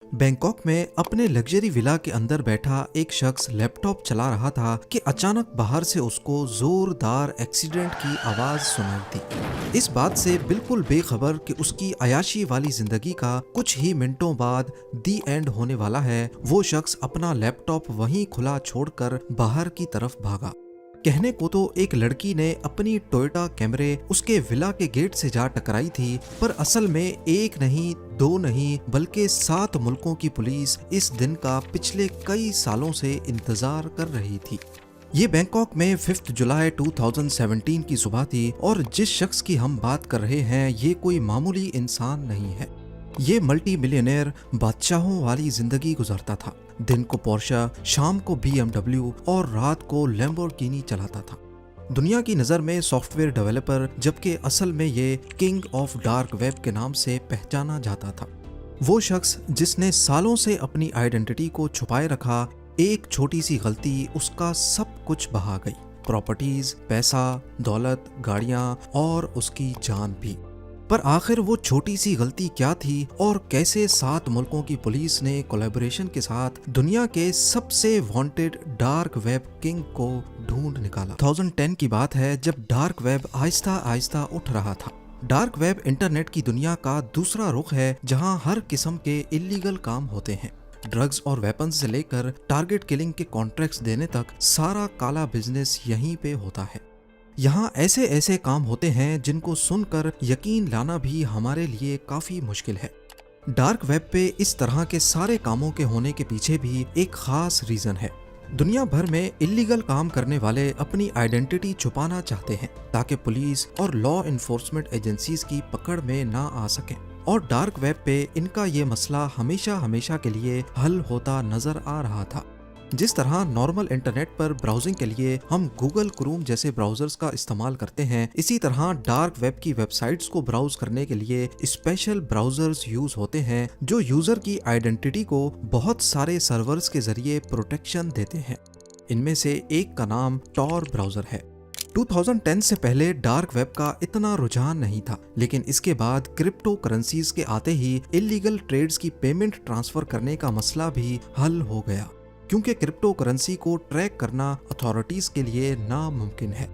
Bangkok में अपने luxury villa के अंदर बैठा एक शख्स लैपटॉप चला रहा था कि अचानक बाहर से उसको जोरदार एक्सीडेंट की आवाज सुनाई दी। इस बात से बिल्कुल बेखबर कि उसकी अयाशी वाली जिंदगी का कुछ ही मिनटों बाद दी एंड होने वाला है, वो शख्स अपना लैपटॉप वहीं खुला छोड़कर बाहर की तरफ भागा। कहने को तो एक लड़की ने अपनी टोयोटा कैमरे उसके विला के गेट से जा टकराई थी, पर असल में एक नहीं, दो नहीं, बल्कि 7 मुल्कों की पुलिस इस दिन का पिछले कई सालों से इंतजार कर रही थी। ये बैंकॉक में 5 जुलाई 2017 की सुबह थी और जिस शख्स की हम बात कर रहे हैं ये कोई मामूली इंसान नहीं है। ये मल्टी मिलियनेयर बादशाहों वाली जिंदगी गुजारता था। दिन को पोर्शा, शाम को BMW और रात को लैम्बोर्गिनी चलाता था। दुनिया की नज़र में सॉफ्टवेयर डेवलपर, जबकि असल में ये किंग ऑफ डार्क वेब के नाम से पहचाना जाता था। वो शख्स जिसने सालों से अपनी आइडेंटिटी को छुपाए रखा, एक छोटी सी गलती उसका सब कुछ बहा गई। प्रॉपर्टीज, पैसा, दौलत, गाड़ियां और उसकी जान भी। पर आखिर वो छोटी सी गलती क्या थी और कैसे 7 मुल्कों की पुलिस ने कोलैबोरेशन के साथ दुनिया के सबसे वांटेड डार्क वेब किंग को ढूंढ निकाला। 2010 की बात है जब डार्क वेब आहिस्ता आहिस्ता उठ रहा था। डार्क वेब इंटरनेट की दुनिया का दूसरा रुख है जहां हर किस्म के इलीगल काम होते हैं। ड्रग्स और वेपन्स से लेकर टारगेट किलिंग के कॉन्ट्रैक्ट्स देने तक सारा काला बिजनेस यहीं पे होता है। यहाँ ऐसे ऐसे काम होते हैं जिनको सुनकर यकीन लाना भी हमारे लिए काफी मुश्किल है। डार्क वेब पे इस तरह के सारे कामों के होने के पीछे भी एक खास रीजन है। दुनिया भर में इलीगल काम करने वाले अपनी आइडेंटिटी छुपाना चाहते हैं ताकि पुलिस और लॉ इन्फोर्समेंट एजेंसीज की पकड़ में ना आ सकें। और डार्क वेब पे इनका ये मसला हमेशा हमेशा के लिए हल होता नजर आ रहा था। जिस तरह नॉर्मल इंटरनेट पर ब्राउजिंग के लिए हम गूगल क्रोम जैसे ब्राउजर्स का इस्तेमाल करते हैं, इसी तरह डार्क वेब की वेबसाइट्स को ब्राउज करने के लिए स्पेशल ब्राउजर्स यूज होते हैं जो यूजर की आइडेंटिटी को बहुत सारे सर्वर्स के जरिए प्रोटेक्शन देते हैं। इनमें से एक का नाम टॉर ब्राउजर है। 2010 से पहले डार्क वेब का इतना रुझान नहीं था, लेकिन इसके बाद क्रिप्टो करेंसीज के आते ही इलीगल ट्रेड्स की पेमेंट ट्रांसफर करने का मसला भी हल हो गया, क्योंकि क्रिप्टो करेंसी को ट्रैक करना अथॉरिटीज के लिए नामुमकिन है।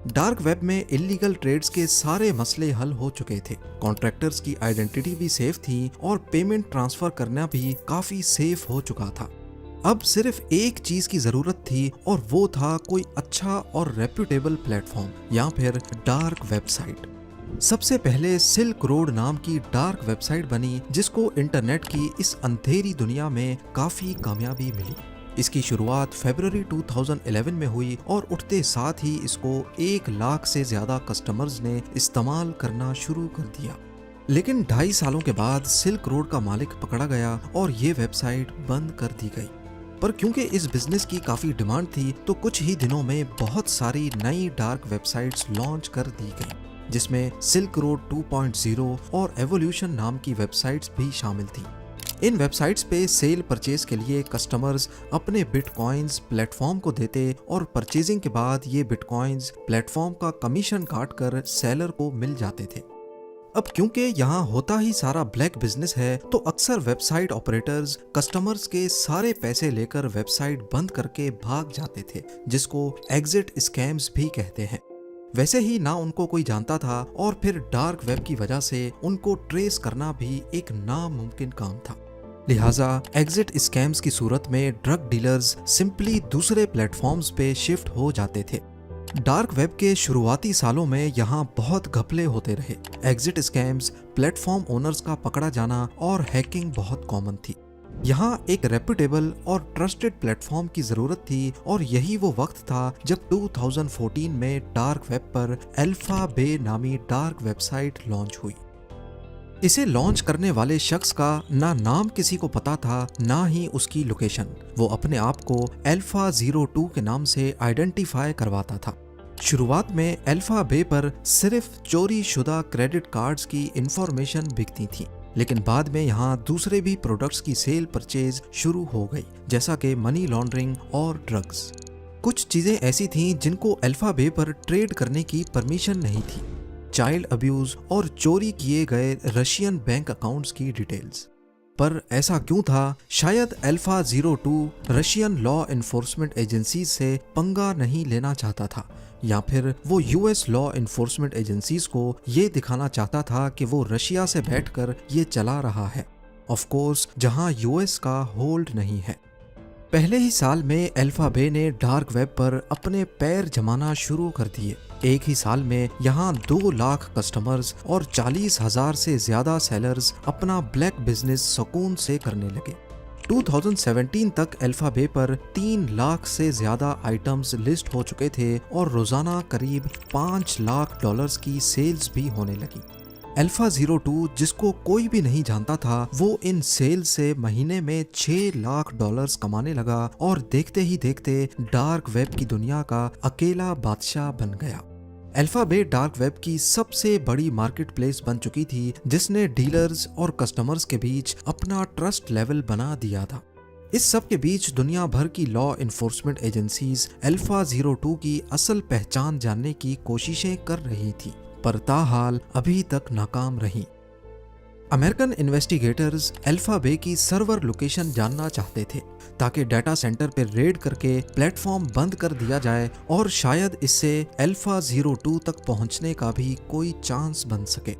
डार्क वेब में इलीगल ट्रेड्स के सारे मसले हल हो चुके थे। कॉन्ट्रैक्टर्स की आइडेंटिटी भी सेफ थी और पेमेंट ट्रांसफर करना भी काफी सेफ हो चुका था। अब सिर्फ एक चीज की जरूरत थी और वो था कोई अच्छा और रेप्यूटेबल प्लेटफॉर्म या फिर डार्क वेबसाइट। सबसे पहले सिल्क रोड नाम की डार्क वेबसाइट बनी जिसको इंटरनेट की इस अंधेरी दुनिया में काफी कामयाबी मिली। इसकी शुरुआत फरवरी 2011 में हुई और उठते साथ ही इसको 1 लाख से ज्यादा कस्टमर्स ने इस्तेमाल करना शुरू कर दिया। लेकिन 2.5 सालों के बाद सिल्क रोड का मालिक पकड़ा गया और ये वेबसाइट बंद कर दी गई। पर क्योंकि इस बिजनेस की काफी डिमांड थी तो कुछ ही दिनों में बहुत सारी नई डार्क वेबसाइट्स लॉन्च कर दी गई, जिसमें सिल्क रोड 2.0 और एवोल्यूशन नाम की वेबसाइट्स भी शामिल थी। इन वेबसाइट्स पे सेल परचेज के लिए कस्टमर्स अपने बिटकॉइंस प्लेटफॉर्म को देते और परचेजिंग के बाद ये बिटकॉइंस प्लेटफॉर्म का कमीशन काटकर सेलर को मिल जाते थे। अब क्योंकि यहाँ होता ही सारा ब्लैक बिजनेस है तो अक्सर वेबसाइट ऑपरेटर्स कस्टमर्स के सारे पैसे लेकर वेबसाइट बंद करके भाग जाते थे, जिसको एग्जिट स्कैम्स भी कहते हैं। वैसे ही ना उनको कोई जानता था और फिर डार्क वेब की वजह से उनको ट्रेस करना भी एक नामुमकिन काम था। लिहाजा एग्जिट स्कैम्स की सूरत में ड्रग डीलर्स सिंपली दूसरे प्लेटफॉर्म्स पे शिफ्ट हो जाते थे। डार्क वेब के शुरुआती सालों में यहाँ बहुत घपले होते रहे। एग्जिट स्कैम्स, प्लेटफॉर्म ओनर्स का पकड़ा जाना और हैकिंग बहुत कॉमन थी। यहाँ एक रेप्यूटेबल और ट्रस्टेड प्लेटफॉर्म की जरूरत थी और यही वो वक्त था जब 2014 में डार्क वेब पर अल्फा बे नामी डार्क वेबसाइट लॉन्च हुई। इसे लॉन्च करने वाले शख्स का ना नाम किसी को पता था, ना ही उसकी लोकेशन। वो अपने आप को अल्फा 02 के नाम से आइडेंटिफाई करवाता था। शुरुआत में अल्फा बे पर सिर्फ चोरी शुदा क्रेडिट कार्ड्स की इंफॉर्मेशन बिकती थी, लेकिन बाद में यहाँ दूसरे भी प्रोडक्ट्स की सेल परचेज शुरू हो गई, जैसा कि मनी लॉन्ड्रिंग और ड्रग्स। कुछ चीजें ऐसी थीं जिनको अल्फा बे पर ट्रेड करने की परमिशन नहीं थी। चाइल्ड अब्यूज और चोरी किए गए रशियन बैंक अकाउंट्स की डिटेल्स। पर ऐसा क्यों था? शायद alpha 02 Russian law enforcement agencies से पंगा नहीं लेना चाहता था, या फिर वो यूएस लॉ इन्फोर्समेंट एजेंसीज को ये दिखाना चाहता था कि वो रशिया से बैठकर ये चला रहा है, ऑफ कोर्स जहां यूएस का होल्ड नहीं है। पहले ही साल में अल्फा बे ने डार्क वेब पर अपने पैर जमाना शुरू कर दिए। एक ही साल में यहाँ 2 लाख कस्टमर्स और 40,000 से ज्यादा सेलर्स अपना ब्लैक बिजनेस सुकून से करने लगे। 2017 तक अल्फा बे पर 3 लाख से ज्यादा आइटम्स लिस्ट हो चुके थे और रोजाना करीब $5 लाख की सेल्स भी होने लगी। अल्फा 02 जिसको कोई भी नहीं जानता था, वो इन सेल से महीने में $6 लाख कमाने लगा और देखते ही देखते डार्क वेब की दुनिया का अकेला बादशाह बन गया। अल्फा बे डार्क वेब की सबसे बड़ी मार्केट प्लेस बन चुकी थी, जिसने डीलर्स और कस्टमर्स के बीच अपना ट्रस्ट लेवल बना दिया था। इस सब के बीच दुनिया भर की लॉ इन्फोर्समेंट एजेंसीज अल्फा 02 की असल पहचान जानने की कोशिशें कर रही थी, पर ताहाल अभी तक नाकाम रही। अमेरिकन इन्वेस्टिगेटर्स अल्फा बे की सर्वर लोकेशन जानना चाहते थे, ताकि डाटा सेंटर पर रेड करके प्लेटफॉर्म बंद कर दिया जाए और शायद इससे अल्फा 02 तक पहुंचने का भी कोई चांस बन सके।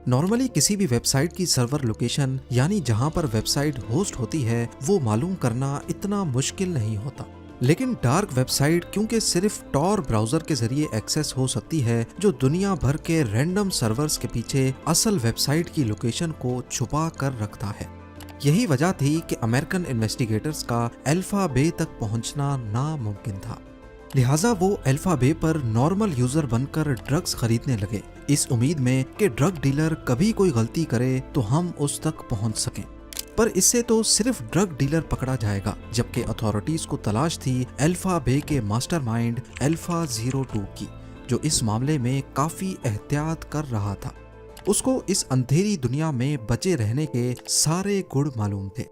नॉर्मली किसी भी वेबसाइट की सर्वर लोकेशन यानी जहां पर वेबसाइट होस्ट होती है, वो मालूम करना इतना मुश्किल नहीं होता। लेकिन डार्क वेबसाइट क्योंकि सिर्फ टॉर ब्राउजर के जरिए एक्सेस हो सकती है, जो दुनिया भर के रैंडम सर्वर्स के पीछे असल वेबसाइट की लोकेशन को छुपा कर रखता है। यही वजह थी कि अमेरिकन इन्वेस्टिगेटर्स का अल्फा बे तक पहुंचना नामुमकिन था। लिहाजा वो अल्फा बे पर नॉर्मल यूजर बनकर ड्रग्स खरीदने लगे, इस उम्मीद में कि ड्रग डीलर कभी कोई गलती करे तो हम उस तक पहुंच सकें। पर इससे तो सिर्फ ड्रग डीलर पकड़ा जाएगा, जबकि अथॉरिटीज को तलाश थी अल्फा बे के मास्टरमाइंड अल्फा 02 की, जो इस मामले में काफी एहतियात कर रहा था। उसको इस अंधेरी दुनिया में बचे रहने के सारे गुण मालूम थे।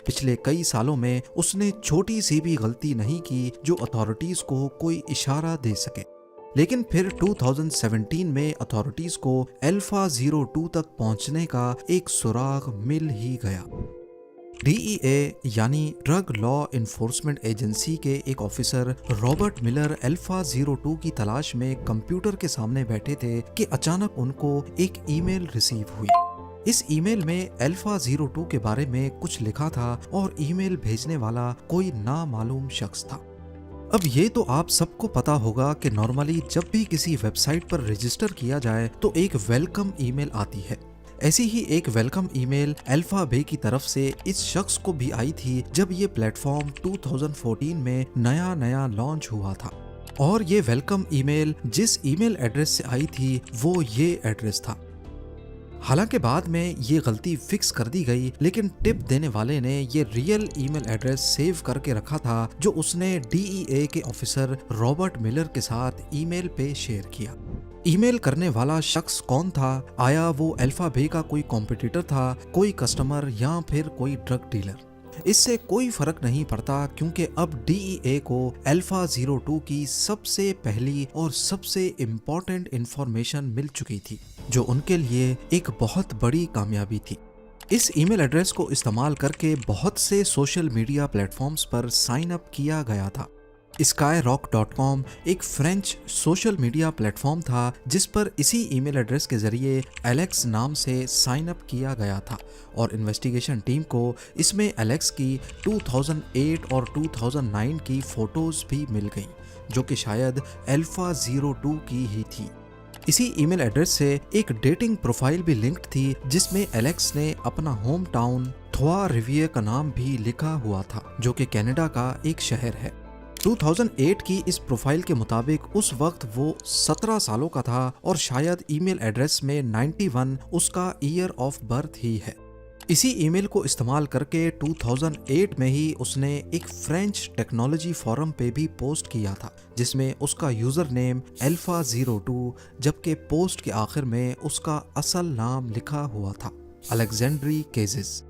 पिछले कई सालों में उसने छोटी सी भी गलती नहीं की जो अथॉरिटीज को कोई इशारा दे सके। लेकिन फिर 2017 में अथॉरिटीज को अल्फा 02 तक पहुंचने का एक सुराग मिल ही गया। डीईए यानी ड्रग लॉ इन्फोर्समेंट एजेंसी के एक ऑफिसर रॉबर्ट मिलर अल्फा 02 की तलाश में कंप्यूटर के सामने बैठे थे कि अचानक उनको एक ईमेल रिसीव हुई। इस ईमेल में अल्फा 02 के बारे में कुछ लिखा था और ईमेल भेजने वाला कोई नामालूम शख्स था। अब ये तो आप सबको पता होगा कि नॉर्मली जब भी किसी वेबसाइट पर रजिस्टर किया जाए तो एक वेलकम ईमेल आती है। ऐसी ही एक वेलकम ईमेल अल्फा बे की तरफ से इस शख्स को भी आई थी जब ये प्लेटफॉर्म 2014 में नया लॉन्च हुआ था। और ये वेलकम ईमेल जिस ईमेल एड्रेस से आई थी वो ये एड्रेस था। हालांकि बाद में ये गलती फिक्स कर दी गई, लेकिन टिप देने वाले ने ये रियल ईमेल एड्रेस सेव करके रखा था जो उसने डीईए के ऑफिसर रॉबर्ट मिलर के साथ ईमेल पे शेयर किया। ईमेल करने वाला शख्स कौन था? आया वो अल्फा बे का कोई कॉम्पिटिटर था, कोई कस्टमर या फिर कोई ड्रग डीलर? इससे कोई फर्क नहीं पड़ता, क्योंकि अब डीईए को अल्फा 02 की सबसे पहली और सबसे इम्पोर्टेंट इंफॉर्मेशन मिल चुकी थी, जो उनके लिए एक बहुत बड़ी कामयाबी थी। इस ईमेल एड्रेस को इस्तेमाल करके बहुत से सोशल मीडिया प्लेटफॉर्म्स पर साइन अप किया गया था। skyrock.com एक फ्रेंच सोशल मीडिया प्लेटफॉर्म था जिस पर इसी ईमेल एड्रेस के जरिए एलेक्स नाम से साइन अप किया गया था, और इन्वेस्टिगेशन टीम को इसमें एलेक्स की 2008 और 2009 की फोटोज भी मिल गई, जो कि शायद अल्फा 02 की ही थी। इसी ईमेल एड्रेस से एक डेटिंग प्रोफाइल भी लिंक्ड थी, जिसमें एलेक्स ने अपना होम टाउन थ्वा रिवियर का नाम भी लिखा हुआ था, जो कि कनाडा का एक शहर है। 2008 की इस प्रोफाइल के मुताबिक उस वक्त वो 17 सालों का था और शायद ईमेल एड्रेस में 91 उसका ईयर ऑफ बर्थ ही है। इसी ईमेल को इस्तेमाल करके 2008 में ही उसने एक फ्रेंच टेक्नोलॉजी फोरम पे भी पोस्ट किया था, जिसमें उसका यूजर नेम अल्फा 02, जबकि पोस्ट के आखिर में उसका असल नाम लिखा हुआ था, अलेक्जेंड्री केजेस।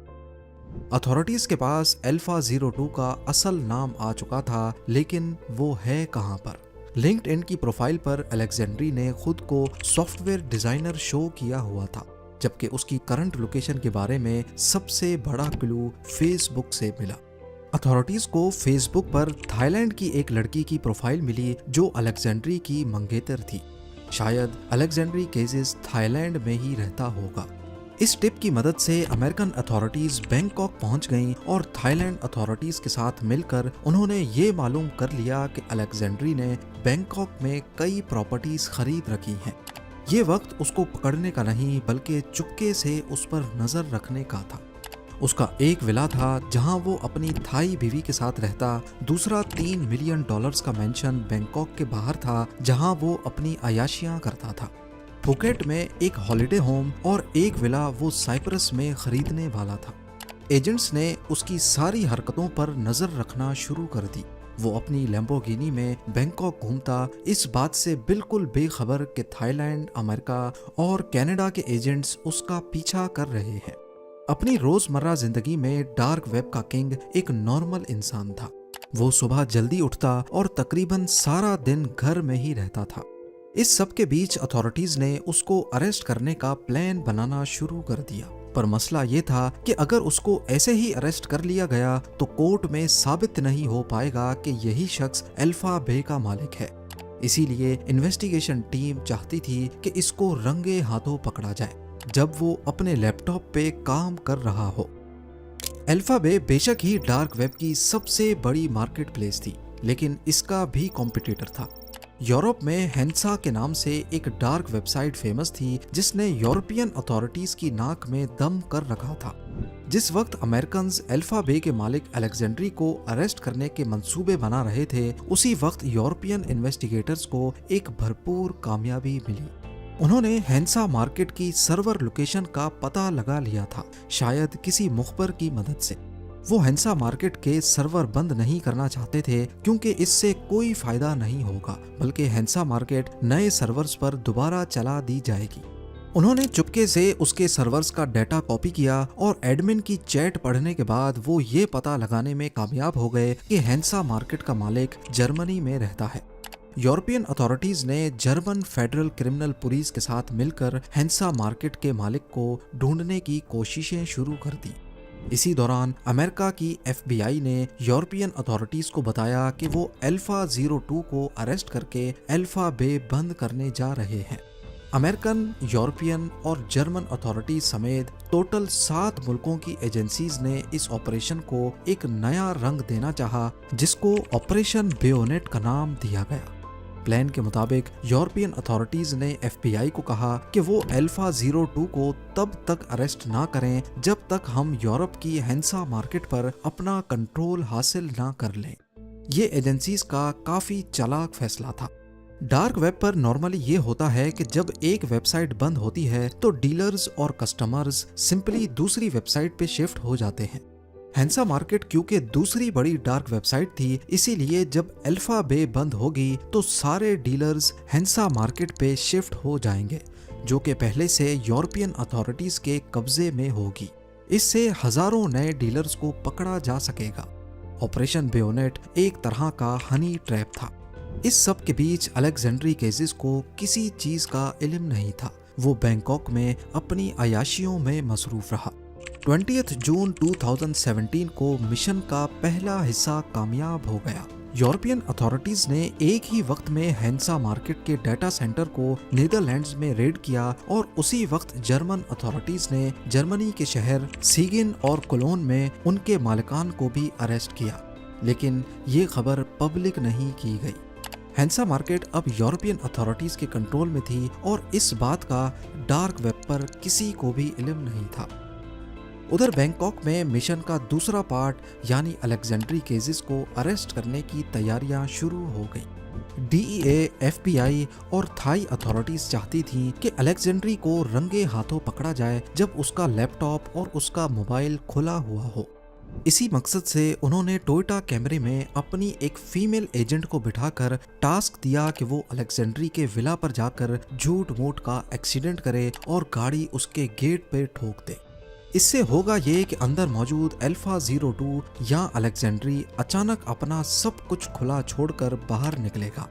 अथॉरिटीज के पास अल्फा 02 का असल नाम आ चुका था, लेकिन वो है कहां पर? लिंक्डइन की प्रोफाइल पर अलेक्जेंड्री ने खुद को सॉफ्टवेयर डिजाइनर शो किया हुआ था। जबकि उसकी करंट लोकेशन के बारे में सबसे बड़ा क्लू फेसबुक से मिला। अथॉरिटीज को फेसबुक पर थाईलैंड की एक लड़की की प्रोफाइल मिली जो अलेक्जेंड्री की मंगेतर थी। शायद अलेक्जेंड्री केजेस थाईलैंड में ही रहता होगा। इस टिप की मदद से अमेरिकन अथॉरिटीज बैंकॉक पहुंच गईं और थाईलैंड अथॉरिटीज के साथ मिलकर उन्होंने ये मालूम कर लिया कि अलेक्जेंड्री ने बैंकॉक में कई प्रॉपर्टीज खरीद रखी हैं। ये वक्त उसको पकड़ने का नहीं बल्कि चुपके से उस पर नजर रखने का था। उसका एक विला था जहां वो अपनी थाई बीवी के साथ रहता, दूसरा $3 मिलियन का मेंशन बैंकॉक के बाहर था जहां वो अपनी अयाशियां करता था। फुकेट में एक हॉलिडे होम और एक विला वो साइप्रस में खरीदने वाला था। एजेंट्स ने उसकी सारी हरकतों पर नजर रखना शुरू कर दी। वो अपनी लैम्बोर्गिनी में बैंकॉक घूमता, इस बात से बिल्कुल बेखबर कि थाईलैंड, अमेरिका और कनाडा के एजेंट्स उसका पीछा कर रहे हैं। अपनी रोजमर्रा जिंदगी में डार्क वेब का किंग एक नॉर्मल इंसान था। वो सुबह जल्दी उठता और तकरीबन सारा दिन घर में ही रहता था। इस सब के बीच अथॉरिटीज ने उसको अरेस्ट करने का प्लान बनाना शुरू कर दिया, पर मसला ये था कि अगर उसको ऐसे ही अरेस्ट कर लिया गया तो कोर्ट में साबित नहीं हो पाएगा कि यही शख्स अल्फा बे का मालिक है। इसीलिए इन्वेस्टिगेशन टीम चाहती थी कि इसको रंगे हाथों पकड़ा जाए जब वो अपने लैपटॉप पे काम कर रहा हो। अल्फा बे बेशक ही डार्क वेब की सबसे बड़ी मार्केट प्लेस थी, लेकिन इसका भी कॉम्पिटिटर था। यूरोप में हेंसा के नाम से एक डार्क वेबसाइट फेमस थी जिसने यूरोपियन अथॉरिटीज की नाक में दम कर रखा था। जिस वक्त अमेरिकन्स अल्फा बे के मालिक अलेक्जेंड्री को अरेस्ट करने के मंसूबे बना रहे थे, उसी वक्त यूरोपियन इन्वेस्टिगेटर्स को एक भरपूर कामयाबी मिली। उन्होंने हेंसा मार्केट की सर्वर लोकेशन का पता लगा लिया था, शायद किसी मुखबर की मदद से। वो हेंसा मार्केट के सर्वर बंद नहीं करना चाहते थे क्योंकि इससे कोई फायदा नहीं होगा, बल्कि हेंसा मार्केट नए सर्वर्स पर दोबारा चला दी जाएगी। उन्होंने चुपके से उसके सर्वर्स का डाटा कॉपी किया और एडमिन की चैट पढ़ने के बाद वो ये पता लगाने में कामयाब हो गए कि हेंसा मार्केट का मालिक जर्मनी में रहता है। यूरोपियन अथॉरिटीज ने जर्मन फेडरल क्रिमिनल पुलिस के साथ मिलकर हेंसा मार्केट के मालिक को ढूंढने की कोशिशें शुरू कर दी। इसी दौरान अमेरिका की FBI ने यूरोपियन अथॉरिटीज को बताया कि वो अल्फा 02 को अरेस्ट करके अल्फा बे बंद करने जा रहे हैं। अमेरिकन, यूरोपियन और जर्मन अथॉरिटीज समेत टोटल 7 मुल्कों की एजेंसीज ने इस ऑपरेशन को एक नया रंग देना चाहा, जिसको ऑपरेशन बेयोनेट का नाम दिया गया। प्लान के मुताबिक यूरोपियन अथॉरिटीज ने FBI को कहा कि वो अल्फा 02 को तब तक अरेस्ट ना करें जब तक हम यूरोप की हेंसा मार्केट पर अपना कंट्रोल हासिल ना कर लें। ये एजेंसीज का काफी चालाक फैसला था। डार्क वेब पर नॉर्मली ये होता है कि जब एक वेबसाइट बंद होती है तो डीलर्स और कस्टमर्स सिंपली दूसरी वेबसाइट पे शिफ्ट हो जाते हैं। हेंसा मार्केट क्योंकि दूसरी बड़ी डार्क वेबसाइट थी, इसीलिए जब अल्फा बे बंद होगी तो सारे डीलर्स हेंसा मार्केट पे शिफ्ट हो जाएंगे, जो कि पहले से यूरोपियन अथॉरिटीज के कब्जे में होगी। इससे हजारों नए डीलर्स को पकड़ा जा सकेगा। ऑपरेशन बेयोनेट एक तरह का हनी ट्रैप था। इस सब के बीच अलेक्जेंड्री केजेस को किसी चीज का इल्म नहीं था। वो बैंकॉक में अपनी अयाशियों में मसरूफ रहा। 20 जून 2017 को मिशन का पहला हिस्सा कामयाब हो गया। यूरोपियन अथॉरिटीज ने एक ही वक्त में हेंसा मार्केट के डाटा सेंटर को नीदरलैंड्स में रेड किया और उसी वक्त जर्मन अथॉरिटीज ने जर्मनी के शहर सीगिन और कोलोन में उनके मालिकान को भी अरेस्ट किया, लेकिन ये खबर पब्लिक नहीं की गई। हेंसा मार्केट अब यूरोपियन अथॉरिटीज के कंट्रोल में थी और इस बात का डार्क वेब पर किसी को भी इल्म नहीं था। उधर बैंकॉक में मिशन का दूसरा पार्ट यानी अलेक्जेंड्री केजेस को अरेस्ट करने की तैयारियां शुरू हो गई। DEA, FBI और थाई अथॉरिटीज चाहती थीं कि अलेक्जेंड्री को रंगे हाथों पकड़ा जाए जब उसका लैपटॉप और उसका मोबाइल खुला हुआ हो। इसी मकसद से उन्होंने टोयोटा कैमरे में अपनी एक फीमेल एजेंट को बिठाकर टास्क दिया कि वो अलेक्जेंड्री के विला पर जाकर झूठ मूठ का एक्सीडेंट करे और गाड़ी उसके गेट पे ठोक दे। इससे होगा ये कि अंदर मौजूद अल्फा 02 या अलेक्जेंड्री अचानक अपना सब कुछ खुला छोड़कर बाहर निकलेगा।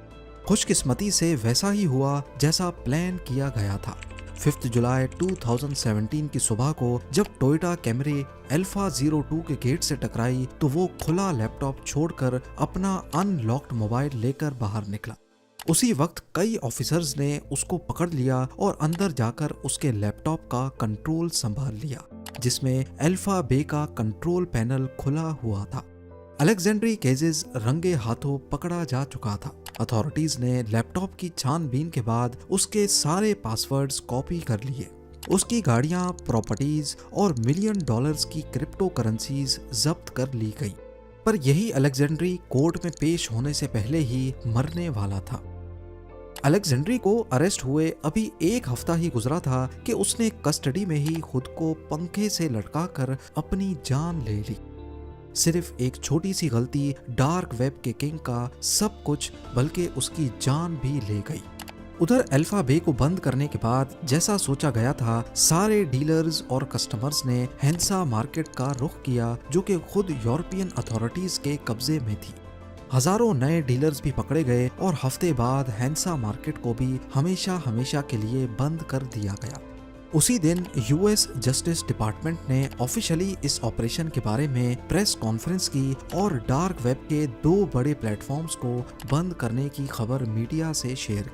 खुशकिस्मती से वैसा ही हुआ जैसा प्लान किया गया था। 5 जुलाई 2017 की सुबह को जब टोयोटा कैमरी अल्फा 02 के गेट से टकराई तो वो खुला लैपटॉप छोड़कर अपना अनलॉक्ड मोबाइल लेकर बाहर निकला। उसी वक्त कई ऑफिसर्स ने उसको पकड़ लिया और अंदर जाकर उसके लैपटॉप का कंट्रोल संभाल लिया, जिसमें अल्फा बे का कंट्रोल पैनल खुला हुआ था। अलेक्जेंड्री केजेस रंगे हाथों पकड़ा जा चुका था। अथॉरिटीज ने लैपटॉप की छानबीन के बाद उसके सारे पासवर्ड्स कॉपी कर लिए। उसकी गाड़ियां, प्रॉपर्टीज और $1 मिलियन की क्रिप्टो करेंसीज जब्त कर ली गई। पर यही अलेक्जेंड्री कोर्ट में पेश होने से पहले ही मरने वाला था। अलेक्जेंड्री को अरेस्ट हुए अभी एक हफ्ता ही गुजरा था कि उसने कस्टडी में ही खुद को पंखे से लटकाकर अपनी जान ले ली। सिर्फ एक छोटी सी गलती डार्क वेब के किंग का सब कुछ बल्कि उसकी जान भी ले गई। उधर अल्फा बे को बंद करने के बाद जैसा सोचा गया था, सारे डीलर्स और कस्टमर्स ने हैंसा मार्केट का रुख किया, जो कि खुद यूरोपियन अथॉरिटीज के कब्जे में थी। हजारों नए डीलर्स भी पकड़े गए और हफ्ते बाद हैंसा मार्केट को भी हमेशा हमेशा के लिए बंद कर दिया गया। उसी दिन यूएस जस्टिस डिपार्टमेंट ने ऑफिशियली इस ऑपरेशन के बारे में प्रेस कॉन्फ्रेंस की और डार्क वेब के 2 बड़े प्लेटफॉर्म्स को बंद करने की खबर मीडिया से शेयर की।